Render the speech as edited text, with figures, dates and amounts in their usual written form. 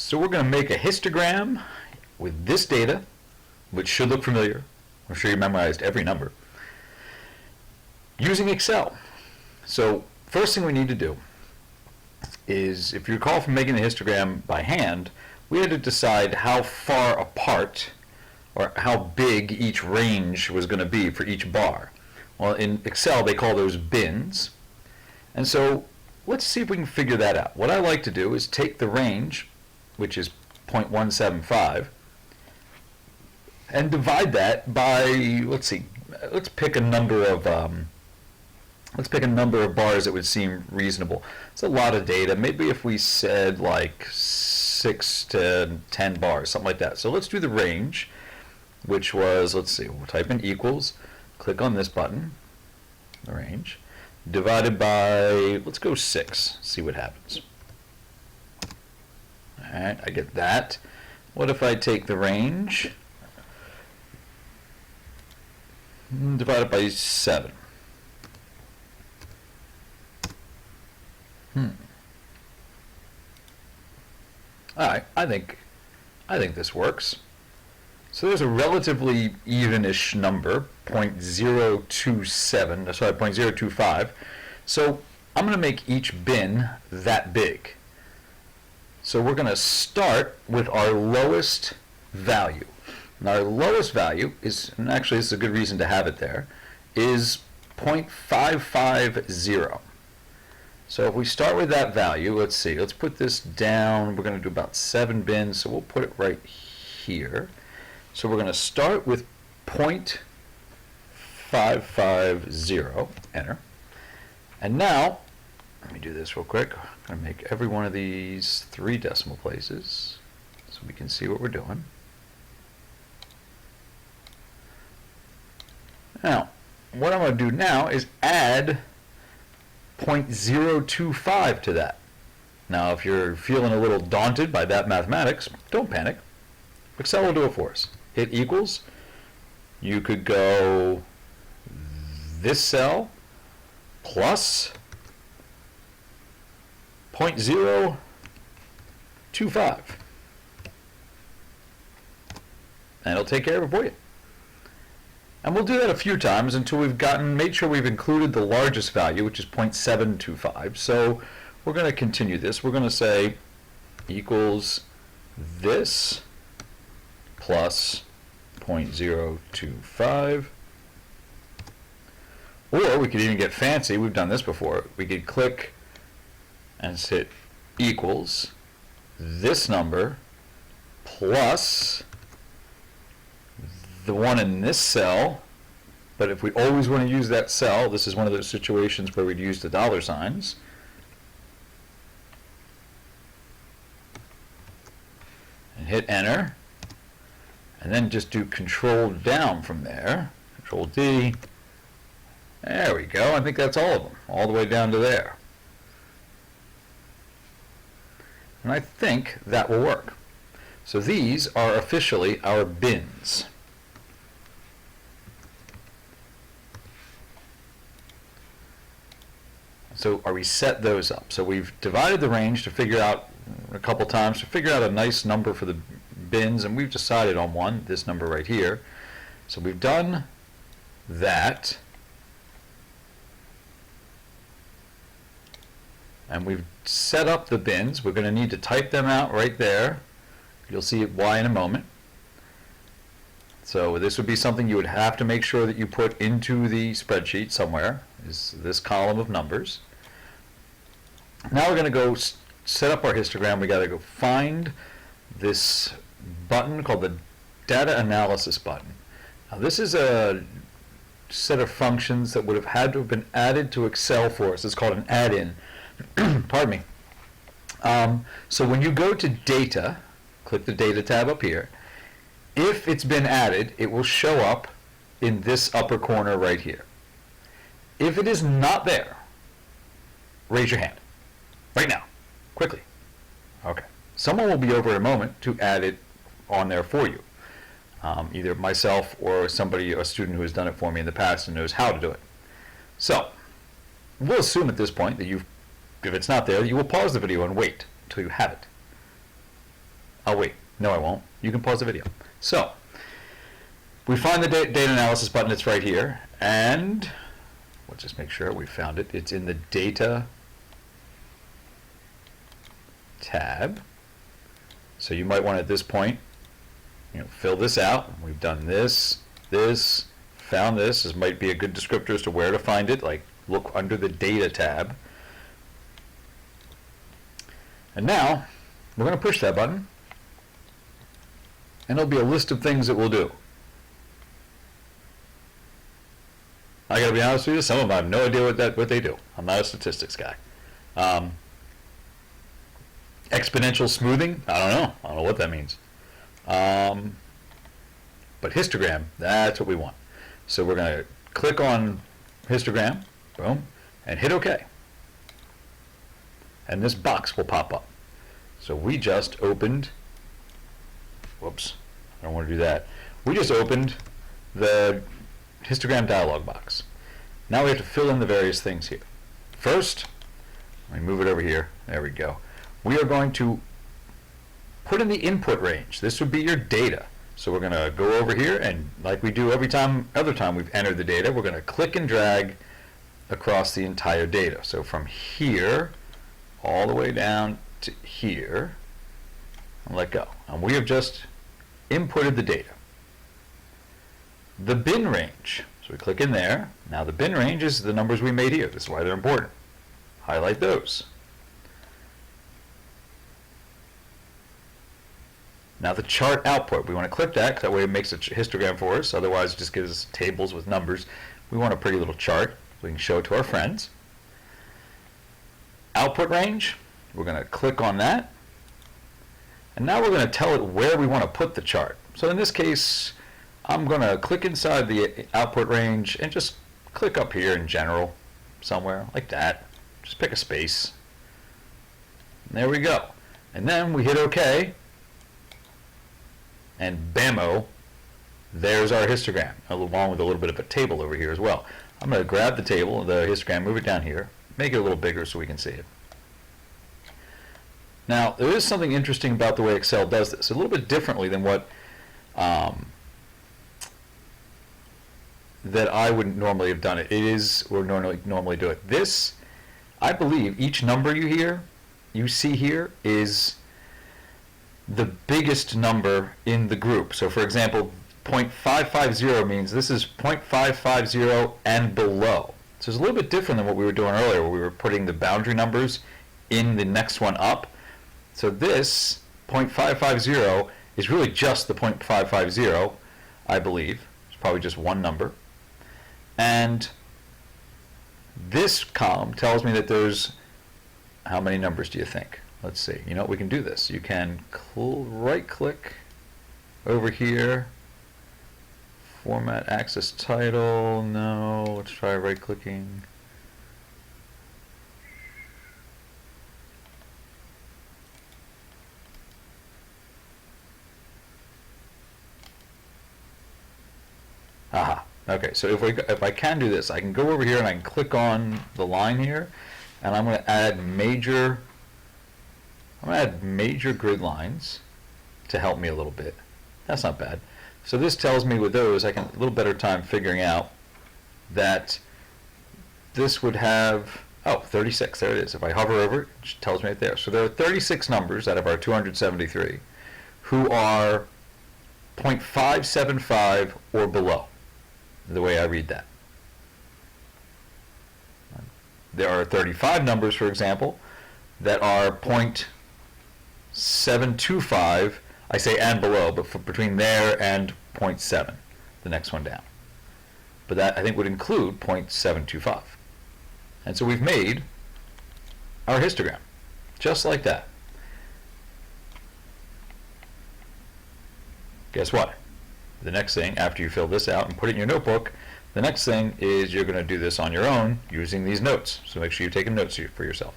So we're going to make a histogram with this data, which should look familiar. I'm sure you memorized every number, using Excel. So first thing we need to do is, if you recall from making the histogram by hand, we had to decide how far apart or how big each range was going to be for each bar. Well, in Excel they call those bins. And so let's see if we can figure that out. What I like to do is take the range, which is 0.175, and divide that by, let's see, let's pick a number of bars that would seem reasonable. It's a lot of data. Maybe if we said like 6 to 10 bars, something like that. So let's do the range, which was, let's see, we'll type in equals, click on this button, the range, divided by, let's go 6, see what happens. Alright, I get that. What if I take the range, divide it by 7? Alright, I think this works. So there's a relatively evenish number, 0.027, sorry, 0.025. So I'm going to make each bin that big. So we're going to start with our lowest value. And our lowest value is, and actually this is a good reason to have it there, is 0.550. So if we start with that value, let's see, let's put this down. We're going to do about 7 bins, so we'll put it right here. So we're going to start with 0.550, enter. And now, let me do this real quick. I'm going to make every one of these 3 decimal places so we can see what we're doing. Now, what I'm going to do now is add 0.025 to that. Now, if you're feeling a little daunted by that mathematics, don't panic. Excel will do it for us. Hit equals. You could go this cell plus 0.025. And it'll take care of it for you. And we'll do that a few times until we've made sure we've included the largest value, which is 0.725. So we're going to continue this. We're going to say equals this plus 0.025. Or we could even get fancy. We've done this before. We could click and hit equals this number plus the one in this cell. But if we always want to use that cell, this is one of those situations where we'd use the dollar signs. And hit enter. And then just do control down from there. Control D. There we go. I think that's all of them, all the way down to there. And I think that will work. So these are officially our bins. So we set those up. So we've divided the range to figure out a couple times to figure out a nice number for the bins, and we've decided on one, this number right here. So we've done that, and we've set up the bins. We're going to need to type them out right there. You'll see why in a moment. So this would be something you would have to make sure that you put into the spreadsheet somewhere, is this column of numbers. Now we're going to go set up our histogram. We got to go find this button called the data analysis button. Now this is a set of functions that would have had to have been added to Excel for us. It's called an add-in. Pardon me. So when you go to data, click the data tab up here. If it's been added, it will show up in this upper corner right here. If it is not there, raise your hand. Right now. Quickly. Okay. Someone will be over in a moment to add it on there for you. Either myself or somebody, a student who has done it for me in the past and knows how to do it. So, we'll assume at this point that if it's not there, you will pause the video and wait until you have it. I'll wait. No, I won't. You can pause the video. So, we find the data analysis button. It's right here. And let's just make sure we found it. It's in the data tab. So you might want at this point, fill this out. We've done this, found this. This might be a good descriptor as to where to find it. Like look under the data tab. And now we're going to push that button. And there'll be a list of things that we'll do. I gotta be honest with you, some of them I have no idea what they do. I'm not a statistics guy. Exponential smoothing, I don't know what that means. But histogram, that's what we want. So we're gonna click on histogram, boom, and hit OK. And this box will pop up. So we just opened, whoops, I don't want to do that. We just opened the histogram dialog box. Now we have to fill in the various things here. First, let me move it over here. There we go. We are going to put in the input range. This would be your data. So we're going to go over here, and like we do every other time we've entered the data, we're going to click and drag across the entire data. So from here all the way down to here, and let go. And we have just inputted the data. The bin range. So we click in there. Now the bin range is the numbers we made here. This is why they're important. Highlight those. Now the chart output. We want to click that because that way it makes a histogram for us. Otherwise it just gives us tables with numbers. We want a pretty little chart so we can show it to our friends. Output range. We're going to click on that. And now we're going to tell it where we want to put the chart. So in this case, I'm going to click inside the output range and just click up here in general somewhere like that. Just pick a space. And there we go. And then we hit OK. And bammo, there's our histogram, along with a little bit of a table over here as well. I'm going to grab the table, the histogram, move it down here, make it a little bigger so we can see it. Now, there is something interesting about the way Excel does this, a little bit differently than what that I would normally have done it. It is, or normally do it. This, I believe, each number you see here, is the biggest number in the group. So, for example, 0.550 means this is 0.550 and below. So it's a little bit different than what we were doing earlier, where we were putting the boundary numbers in the next one up. So this 0.550 is really just the 0.550, I believe. It's probably just one number. And this column tells me that there's, how many numbers do you think? Let's see. You know what? We can do this. You can right-click over here. Format access title. No. Let's try right-clicking. Aha. Okay, so if I can do this, I can go over here and I can click on the line here, and I'm going to add major grid lines to help me a little bit. That's not bad. So this tells me with those, I can a little better time figuring out that this would have, 36, there it is. If I hover over it, it tells me right there. So there are 36 numbers out of our 273 who are 0.575 or below, the way I read that. There are 35 numbers, for example, that are 0.725, I say and below, but between there and 0.7, the next one down. But that, I think, would include 0.725. And so we've made our histogram, just like that. Guess what? The next thing, after you fill this out and put it in your notebook, the next thing is you're going to do this on your own using these notes. So make sure you're taking notes for yourself.